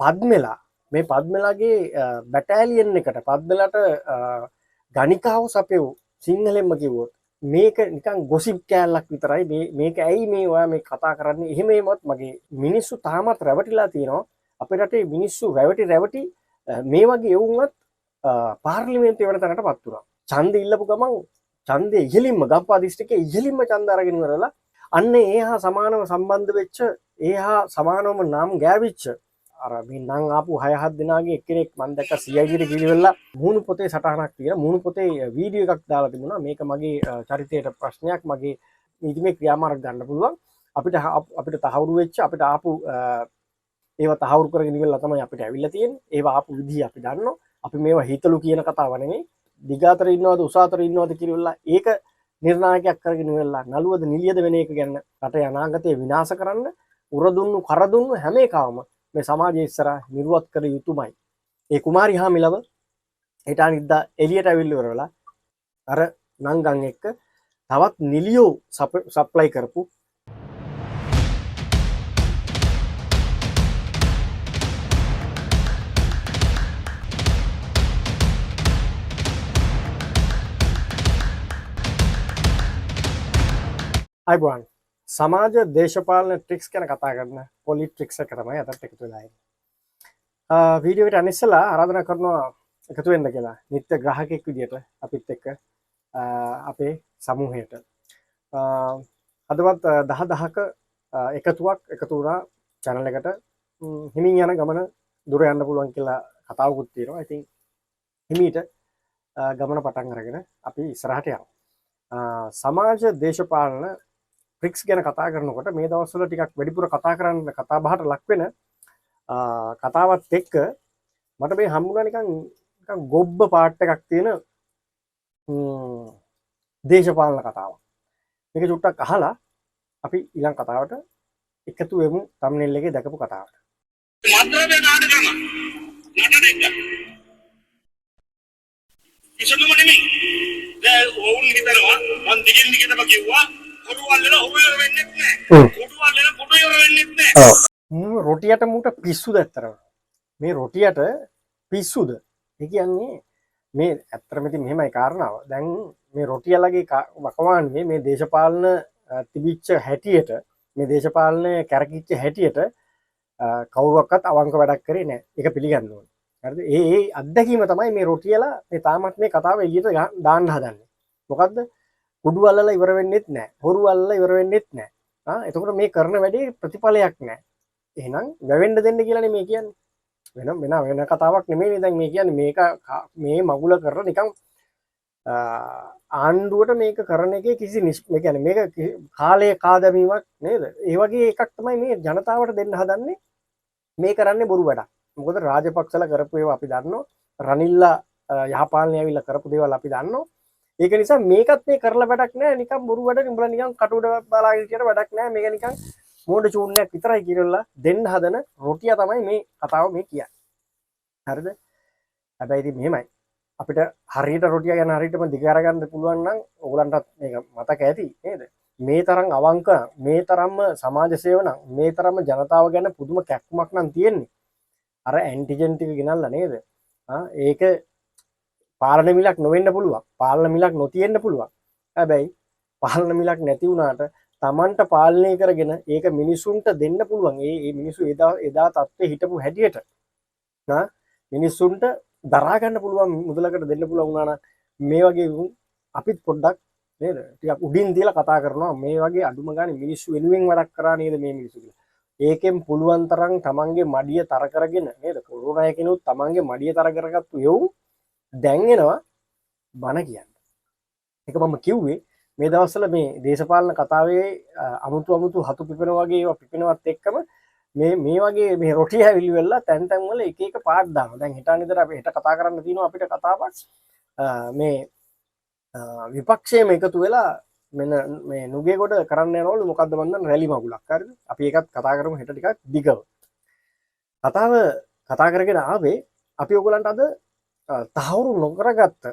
පද්මෙලා මේ පද්මලාගේ බැටෑලියන් එකට පද්මලට ගණිකාව සපයව් සිංහලෙන්ම කිව්වොත් මේක නිකන් ගොසිප් කෑල්ලක් විතරයි මේක ඇයි මේ ඔයා මේ කතා කරන්නේ එහෙමවත් මගේ මිනිස්සු තාමත් රැවටිලා තියෙනවා අපේ රටේ මිනිස්සු රැවටි මේ වගේ එවුන්වත් පාර්ලිමේන්තුවේ වෙන තැනට පත් වුණා ඡන්ද ඉල්ලපු ගමන් ඡන්දේ ඉහළින්ම ගම්පා දිස්ත්‍රික්කයේ ඉහළින්ම ඡන්ද අරගෙන ඉවරලා අන්න ඒ හා සමානව සම්බන්ධ වෙච්ච ඒ හා සමානවම නම් ගෑවිච්ච අර මේ නම් ආපු 6-7 දෙනාගේ එක්කෙනෙක් මම දැක්ක CID ට ගිහිල්ලා මූණු පොතේ සටහනක් තියෙන මූණු පොතේ වීඩියෝ එකක් දාලා තිබුණා මේක මගේ චරිතයට ප්‍රශ්නයක් මගේ නීතිමය ක්‍රියාමාර්ග ගන්න පුළුවන් අපිට තහවුරු වෙච්ච අපිට ආපු ඒවා තහවුරු කරගෙන ඉවරලා තමයි අපිට ඇවිල්ලා තියෙන්නේ ඒවා ආපු විදිහ අපි දන්නවා අපි මේවා හිතලු කියන කතාව නෙමෙයි දිගාතර ඉන්නවද උසාතර ඉන්නවද කියලා ඒක නිර්ණායකයක් කරගෙන ඉවරලා නළුවද නිලියද වෙන එක ගැන රටේ අනාගතය විනාශ කරන්න උරදුන්නු කරදුන්නු හැම එකවම මේ සමාජය ඉස්සරහා නිර්වත් කර යුතුමයි. ඒ කුමාරි හාමිලව හෙට අනිද්දා එළියට ඇවිල්ලා ඉවරලා අර නංගන් එක්ක තවත් නිලියෝ සප්ලයි කරපු අයිබෝන් සමාජ දේශපාලන ට්‍රික්ස් ගැන කතා කරන පොලිට්‍රික්ස් එක තමයි අදට එකතු වෙලා ඉන්නේ. වීඩියෝ එකට අනිස්සලා ආරාධනා කරනවා එකතු වෙන්න කියලා. නිත්‍ය ග්‍රාහකෙක් විදියට අපිත් එක්ක අපේ සමූහයට. අදවත් 10ක එකතුවක් එකතු වුණා channel එකට. හිමින් යන ගමන දුර යන්න පුළුවන් කියලා කතාවකුත් තියෙනවා. ඉතින් හිමීට ගමන පටන් අරගෙන අපි ඉස්සරහට යනවා. සමාජ දේශපාලන ට්‍රික්ස් ගැන කතා කරනකොට මේ දවස්වල ටිකක් වැඩිපුර කතා කරන්න කතා බහට ලක් වෙන කතාවත් එක්ක මට මේ හම්බුණා නිකන් ගොබ්බ පාට් එකක් තියෙන දේශපාලන කතාවක්. මේක චුට්ටක් අහලා අපි ඊළඟ කතාවට එකතු වෙමු thumbnail එකේ දැකපු කතාවට. මද්ද්‍රව්‍ය නාටකම නටනෙක් කිසිම නෙමෙයි. දැන් වුන් හිතනවා මන් දිගින් දිගටම කිව්වා කොටුවල්ලලා හොර වෙන්නේ නැහැ. කොටුවල්ලලා කොටු ඉවර වෙන්නේ නැහැ. රොටියට මූට පිස්සුද ඇත්තරම. මේ රොටියට පිස්සුද? ඒ කියන්නේ මේ ඇත්තටම ඉතින් මෙහෙමයි කාරණාව. දැන් මේ රොටියලගේ වකවානුවේ මේ දේශපාලන තිබිච්ච හැටියට මේ දේශපාලනය කැරකිච්ච හැටියට කවුරුවක්වත් අවංක වැඩක් කරේ නැහැ. ඒක පිළිගන්න ඕනේ. හරිද? ඒ අත්දැකීම තමයි මේ රොටියලා මේ තාමත් මේ කතාව එළියට දාන්න හදන්නේ. මොකද්ද? කුඩු අල්ලලා ඉවර වෙන්නෙත් නැහැ. හොරු අල්ලලා ඉවර වෙන්නෙත් නැහැ. එතකොට මේ කරන වැඩේ ප්‍රතිඵලයක් නැහැ. එහෙනම් වැවෙන්න දෙන්න කියලානේ මේ කියන්නේ. වෙන කතාවක් නෙමෙයි දැන් මේ කියන්නේ මේක මේ මගුල කරලා නිකන් ආණ්ඩුවට මේක කරන එකේ කිසි මේ කියන්නේ මේක කාලයේ කාදමීමක් නේද? ඒ වගේ එකක් තමයි මේ ජනතාවට දෙන්න හදන්නේ. මේ කරන්නේ බොරු වැඩක්. මොකද රාජපක්ෂලා කරපු ඒවා අපි දන්නවා. රනිල්ලා යහපාලනය ඇවිල්ලා කරපු දේවල් අපි දන්නවා. ඒක නිසා මේකත් මේ කරලා වැඩක් නැහැ. නිකන් බොරු වැඩ උඹලා නිකන් කටුවට බලාගෙන කියන වැඩක් නැහැ. මේක නිකන් මෝඩ චූර්ණයක් විතරයි කියලා දෙන්න හදන රොටිය තමයි මේ කතාව මේ කියන්නේ. හරිද? හැබැයි ඉතින් මෙහෙමයි. අපිට හරියට රොටිය ගැන හරියටම දිග අරගන්න පුළුවන් නම් ඕගලන්ටත් මේක මතක ඇති නේද? මේ තරම් අවංක මේ තරම්ම සමාජ සේවන මේ තරම්ම ජනතාව ගැන පුදුම කැක්කුමක් නම් තියෙන්නේ. අර ඇන්ටිජන් ටික ගෙනල්ලා නේද? ඒක පාලන මිලක් නොවෙන්න පුළුවන්. පාලන මිලක් නොතියෙන්න පුළුවන්. හැබැයි පාලන මිලක් නැති වුණාට Tamanට පාලනය කරගෙන ඒක මිනිසුන්ට දෙන්න පුළුවන්. ඒ මිනිස්සු එදා තත්ත්වයේ හිටපු හැටියට මිනිසුන්ට දරා ගන්න පුළුවන් මුදලකට දෙන්න පුළුවන් වුණා නම් මේ වගේ අපිත් පොඩ්ඩක් නේද ටිකක් උඩින් තියලා කතා කරනවා මේ වගේ අඩුම ගානේ මිනිස්සු වෙනුවෙන් වැඩක් කරා නේද මේ මිනිස්සු කියලා. ඒකෙන් පුළුවන් තරම් Tamanගේ මඩිය තර කරගෙන නේද කොරෝනා එකනොත් Tamanගේ මඩිය තර කරගත්තු යව් දැන් එනවා බන කියන්නේ. ඒක මම කිව්වේ මේ දවස්වල මේ දේශපාලන කතාවේ අමුතු හතු පිපෙන වගේ ඒවා පිපෙනවත් එක්කම මේ වගේ මේ රොටිය ඇවිලි වෙලා තැන් වල එක එක පාඩ් දානවා. දැන් හිතාන ඉදලා අපි හෙට කතා කරන්න තියෙනවා අපිට කතාවක් මේ විපක්ෂයේම එකතු වෙලා මෙන්න මේ නුගේගොඩ කරන්න යනවලු මොකද්ද මන්දන් රැලි මගුලක්. හරිද? අපි ඒකත් කතා කරමු හෙට ටිකක් දිගව. කතා කරගෙන ආවේ අපි ඔයගලන්ට අද තහවුරු නොකරගත්ත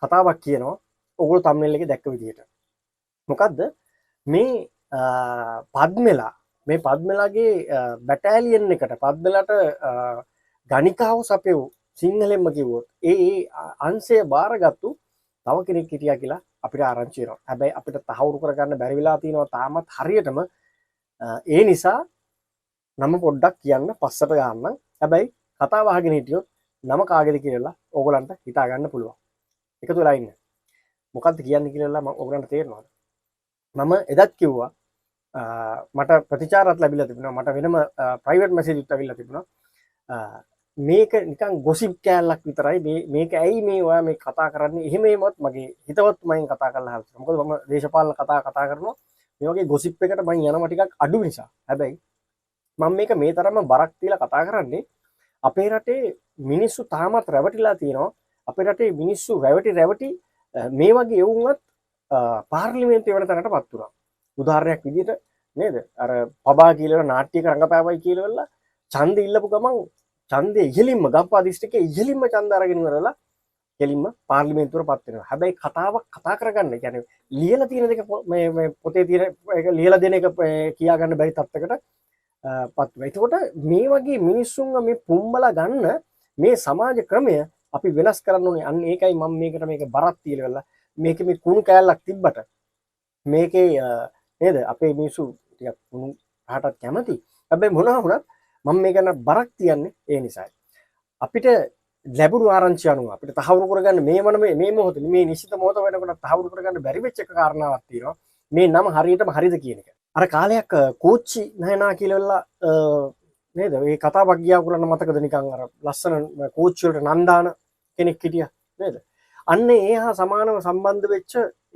කතාවක් කියනවා. ඔයගොල්ලෝ thumbnail එකේ දැක්ක විදිහට. මොකද්ද? මේ පද්මෙලා මේ පද්මලාගේ බැටෑලියන් එකට පද්මලට ගණිකාව සපයව් සිංහලෙන්ම කිව්වොත් ඒ අංශය බාරගත්තු තව කෙනෙක් හිටියා කියලා අපිට ආරංචි වෙනවා. හැබැයි අපිට තහවුරු කරගන්න බැරි වෙලා තියෙනවා තාමත් හරියටම. ඒ නිසා නම පොඩ්ඩක් කියන්න පස්සට ගන්න. හැබැයි කතාව අහගෙන හිටියොත් නම කාගේද කියලා ඕගලන්ට හිතා ගන්න පුළුවන්. එකතු වෙලා ඉන්න. මොකක්ද කියන්නේ කියලා මම ඕගලන්ට තේරෙනවද? මම එදත් කිව්වා මට ප්‍රතිචාරත් ලැබිලා තිබුණා. මට වෙනම ප්‍රයිවට් මැසේජ් එකක් ඇවිල්ලා තිබුණා. මේක නිකන් ගොසිප් කෑල්ලක් විතරයි. මේක ඇයි මේ ඔයා මේ කතා කරන්නේ? එහෙමවත් මගේ හිතවත් මයින් කතා කරලා හල්ලා. මොකද මම දේශපාලන කතා කරනවා. මේ වගේ ගොසිප් එකට මම යනවා ටිකක් අඩු නිසා. හැබැයි මම මේක මේ තරම්ම බරක් තියලා කතා කරන්නේ අපේ රටේ මිනිස්සු තාමත් රැවටිලා තියෙනවා. අපේ රටේ මිනිස්සු රැවටි මේ වගේ එවුන්වත් පාර්ලිමේන්තුවේ වෙන තැනකටපත් වුණා. උදාහරණයක් විදිහට නේද? අර පබා කියලා නාට්‍යයක රංගපෑවයි කියලා ඡන්ද ඉල්ලපු ගමන් ඡන්දේ ඉහළින්ම ගම්පා දිස්ත්‍රික්කයේ ඉහළින්ම ඡන්ද අරගෙන ඉවරලා කෙලින්ම පාර්ලිමේන්තුවටපත් වෙනවා. හැබැයි කතාවක් කතා කරගන්න. කියන්නේ ලියලා තියෙන දෙක මේ පොතේ තියෙන එක ලියලා දෙන එක කියා ගන්න බැරි තත්ත්වයකට පත් වෙනවා. එතකොට මේ වගේ මිනිස්සුන්ව මේ පුම්බලා ගන්න මේ සමාජ ක්‍රමය අපි වෙනස් කරන්න ඕනේ. අන්න ඒකයි මම මේකට මේක බරක් තියලා මේකේ මේ කුණු කෑල්ලක් තිබ්බට මේකේ නේද අපේ මිනිස්සු ටිකක් කුණු රහටත් කැමති. හැබැයි මොනවා වුණත් මම මේක ගැන බරක් තියන්නේ ඒ නිසායි. අපිට ලැබුණු ආරංචි අනුව අපිට තහවුරු කරගන්න මේ මොහොතේ මේ නිශ්චිත මොහොත වෙනකොට තහවුරු කරගන්න බැරි වෙච්ච එක කාරණාවක් තියෙනවා. මේ නම හරියටම හරිද කියන එක. අර කාලයක් කෝච්චි නයනා කියලා නේද? මේ කතාවක් ගියා කරන්න මතකද නිකන් අර ලස්සන කෝච්චි වලට නන්දාන කෙනෙක් හිටියා නේද? අන්න ඒ හා සමානව සම්බන්ධ වෙච්ච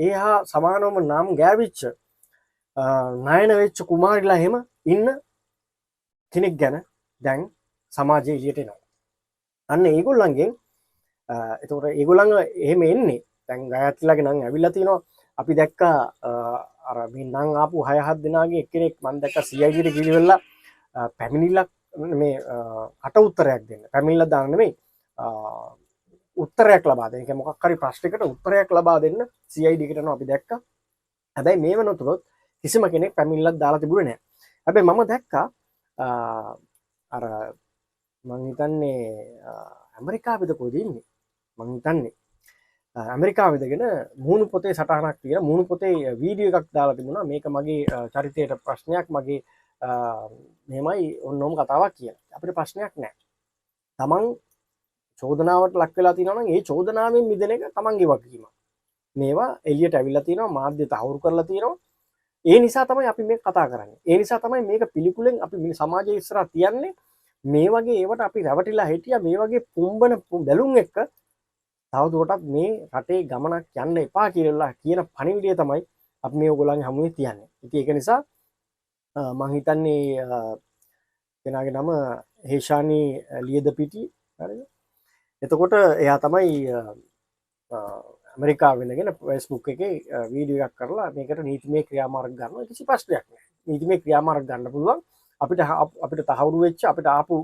ඒ හා සමානවම නම් ගෑවිච්ච නයන වෙච්ච කුමාරිලා එහෙම ඉන්න කෙනෙක් ගැන දැන් සමාජයේ එළියට එනවා. අන්න ඒගොල්ලන්ගෙන් එතකොට ඒගොල්ලන් එහෙම එන්නේ දැන් ගායත්‍රිලාගේ නම් ඇවිල්ලා තිනවා. අපි දැක්කා අර මේ නම් ආපු 6-7 දෙනාගේ එක්කෙනෙක් මම දැක්කා CID ට ගිහිල්ලා පැමිණිල්ලක් මේ කට උත්තරයක් දෙන්න. පැමිණිල්ල දාන්න නෙමෙයි උත්තරයක් ලබා දෙන්න. ඒ කියන්නේ මොකක් හරි ප්‍රශ්නයකට උත්තරයක් ලබා දෙන්න CID එකට යනවා අපි දැක්කා. හැබැයි මේ වෙනතුනොත් කිසිම කෙනෙක් පැමිණිල්ලක් දාලා තිබුණේ නැහැ. හැබැයි මම දැක්කා අර මං හිතන්නේ ඇමරිකාවේද කොහෙද ඉන්නේ? මං හිතන්නේ ඇමරිකාවේදගෙන මූණු පොතේ සටහනක් තියෙන මූණු පොතේ වීඩියෝ එකක් දාලා තිබුණා. මේක මගේ චරිතයට ප්‍රශ්නයක් මගේ මෙහෙමයි ඔන්නෝම කතාවක් කියලා. අපිට ප්‍රශ්නයක් නැහැ. තමන් චෝදනාවට ලක් වෙලා තියෙනවා නම් ඒ චෝදනාවෙන් මිදෙන එක තමන්ගේ වගකීම. මේවා එළියට ඇවිල්ලා තියෙනවා මාධ්‍ය තහවුරු කරලා තියෙනවා. ඒ නිසා තමයි අපි මේක කතා කරන්නේ. ඒ නිසා තමයි මේක පිළිකුලෙන් අපි මේ සමාජයේ ඉස්සරහ තියන්නේ. මේ වගේ ඒවට අපි රැවටිලා හිටියා. මේ වගේ පුම්බන බැලුම් එක්ක තවදුරටත් මේ රටේ ගමනක් යන්න එපා කියලා කියන පණිවිඩය තමයි අපි මේ ඔයගොල්ලන්ගේ හමුවේ තියන්නේ. ඉතින් ඒක නිසා මම හිතන්නේ කෙනාගේ නම හේෂානි ලියදපිටි හරිද? එතකොට එයා තමයි ඇමරිකාවේ ඉඳගෙන Facebook එකේ වීඩියෝ එකක් කරලා මේකට නීතිමය ක්‍රියාමාර්ග ගන්නවා. කිසි ප්‍රශ්නයක් නැහැ. නීතිමය ක්‍රියාමාර්ග ගන්න පුළුවන්. අපිට තහවුරු වෙච්ච අපිට ආපු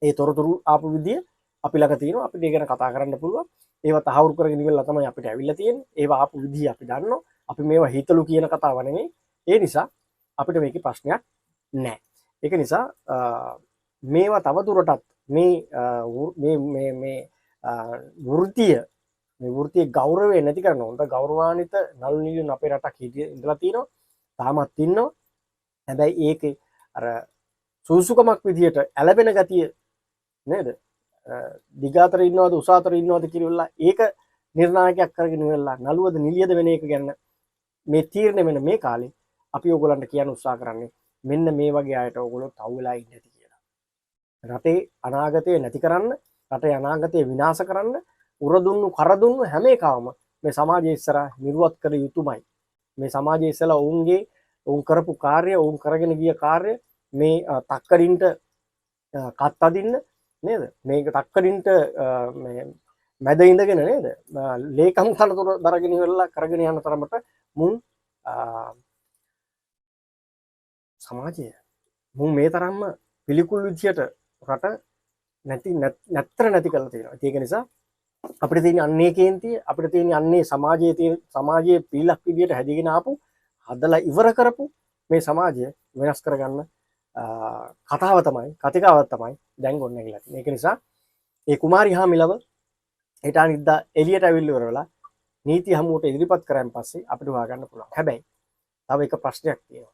ඒ තොරතුරු ආපු විදිය අපි ළඟ තියෙනවා. අපිට ඒ ගැන කතා කරන්න පුළුවන්. ඒවා තහවුරු කරගෙන ඉවරලා තමයි අපිට ඇවිල්ලා තියෙන්නේ. ඒවා ආපු විදිය අපි දන්නවා. අපි මේවා හිතලු කියන කතාව නෙමෙයි. ඒ නිසා අපිට මේකේ ප්‍රශ්නයක් නැහැ. ඒක නිසා මේවා තවදුරටත් මේ වෘත්තිය ගෞරවය නැති කරන හොඳ ගෞරවාන්විත නළු නිළියුන් අපේ රටක් ඉඳලා තියෙනවා. තාමත් ඉන්නවා. හැබැයි ඒකේ අර සූසුකමක් විදියට ඇලබෙන ගතිය නේද? දිගාතර ඉන්නවද උසාතර ඉන්නවද කියලා ඒක නිර්ණායකයක් කරගෙන ඉවරලා නළුවද නිලියද වෙන එක ගැන මේ තීරණය වෙන මේ කාලේ අපි ඕගොල්ලන්ට කියන්න උත්සාහ කරන්නේ මෙන්න මේ වගේ අයට ඕගොල්ලෝ තව වෙලා ඉන්නේ නැති කියලා. රටේ අනාගතය නැති කරන්න, රටේ අනාගතය විනාශ කරන්න උරදුන්නු කරදුන්නු හැම එකම මේ සමාජයේ ඉස්සරහ නිර්වත් කර යුතුමයි. මේ සමාජයේ ඉස්සලා ඔවුන් කරපු කාර්ය, ඔවුන් කරගෙන ගිය කාර්ය මේ තක්කඩින්ට කත් අදින්න නේද? මේක තක්කඩින්ට මේ මැද ඉඳගෙන නේද? ලේකම් තනතුර දරගෙන ඉවරලා කරගෙන යන තරමට මුන් සමාජය මුන් මේ තරම්ම පිළිකුල් විදියට රට නැති කරලා තියෙනවා. ඒක නිසා අපිට තියෙන අන්නේ කේන්තිය, අපිට තියෙන අන්නේ සමාජයේ පිළිලක් විදියට හැදීගෙන ආපු හදලා ඉවර කරපු මේ සමාජය වෙනස් කරගන්න කතාව තමයි කතිකාවත් තමයි දැන් ගොඩනැගිලා තියෙන්නේ. ඒක නිසා ඒ කුමාරි හාමිලව හෙට අනිද්දා එළියට ඇවිල්ලා ඉවරලා නීති හමුවට ඉදිරිපත් කරන් පස්සේ අපිට හොයාගන්න පුළුවන්. හැබැයි තව එක ප්‍රශ්නයක් තියෙනවා.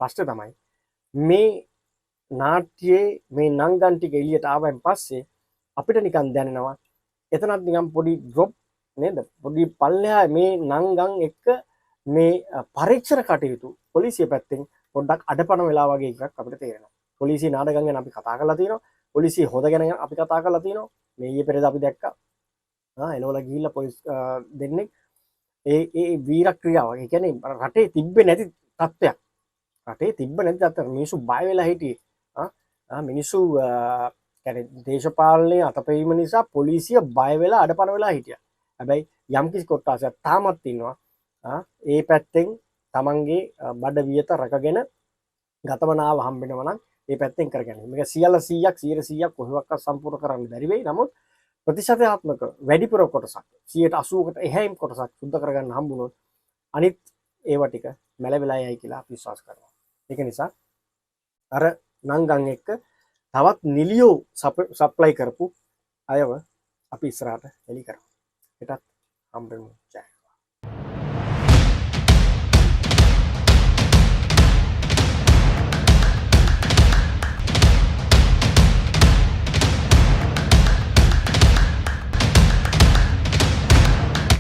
ප්‍රශ්නේ තමයි මේ නාට්‍යයේ මේ නංගන් ටික එළියට ආවන් පස්සේ අපිට නිකන් දැනෙනවා එතනත් නිකන් පොඩි ඩ්‍රොප් නේද? පොඩි පල්ලෙහා මේ නංගන් එක්ක මේ පරීක්ෂණ කටයුතු පොලිසිය පැත්තෙන් පොඩ්ඩක් අඩපණ වෙලා වගේ එකක් අපිට තේරෙනවා. පොලිසිය නාඩගම් ගැන අපි කතා කරලා තියෙනවා. පොලිසිය හොද ගැන අපි කතා කරලා තියෙනවා. මේ ඊයේ පෙරේද අපි දැක්කා. එලවල ගිහිල්ලා පොලිස් දෙන්නෙක් ඒ වීර ක්‍රියාව. ඒ කියන්නේ රටේ තිබ්බේ නැති තත්ත්වයක්. රටේ තිබ්බ නැති තත්ත්වයක්. මිනිස්සු බය වෙලා හිටියේ. මිනිස්සු කියන්නේ දේශපාලනයේ අතපෙවීම නිසා පොලිසිය බය වෙලා අඩපණ වෙලා හිටියා. හැබැයි යම්කිසි කොටසක් තාමත් ඉන්නවා. ඒ පැත්තෙන් තමන්ගේ බඩ වියත රැකගෙන ගතවනාව හම්බෙනවා නම් ඒ පැත්තෙන් කරගන්න. මේක 100%ක් 100%ක් කොහොමවත් සම්පූර්ණ කරන්න බැරි වෙයි. නමුත් ප්‍රතිශතයාත්මක වැඩිපුර කොටසක් 80%කට එහායින් කොටසක් සුද්ධ කරගන්න හම්බුනොත් අනිත් ඒවා ටික මැල වෙලා යයි කියලා අපි විශ්වාස කරනවා. ඒක නිසා අර නංගන් එක්ක තවත් නිලියෝ සප්ලයි කරපු අයව අපි ඉස්සරහට එලි කරමු. ඒකත් හම්බෙමු. ජය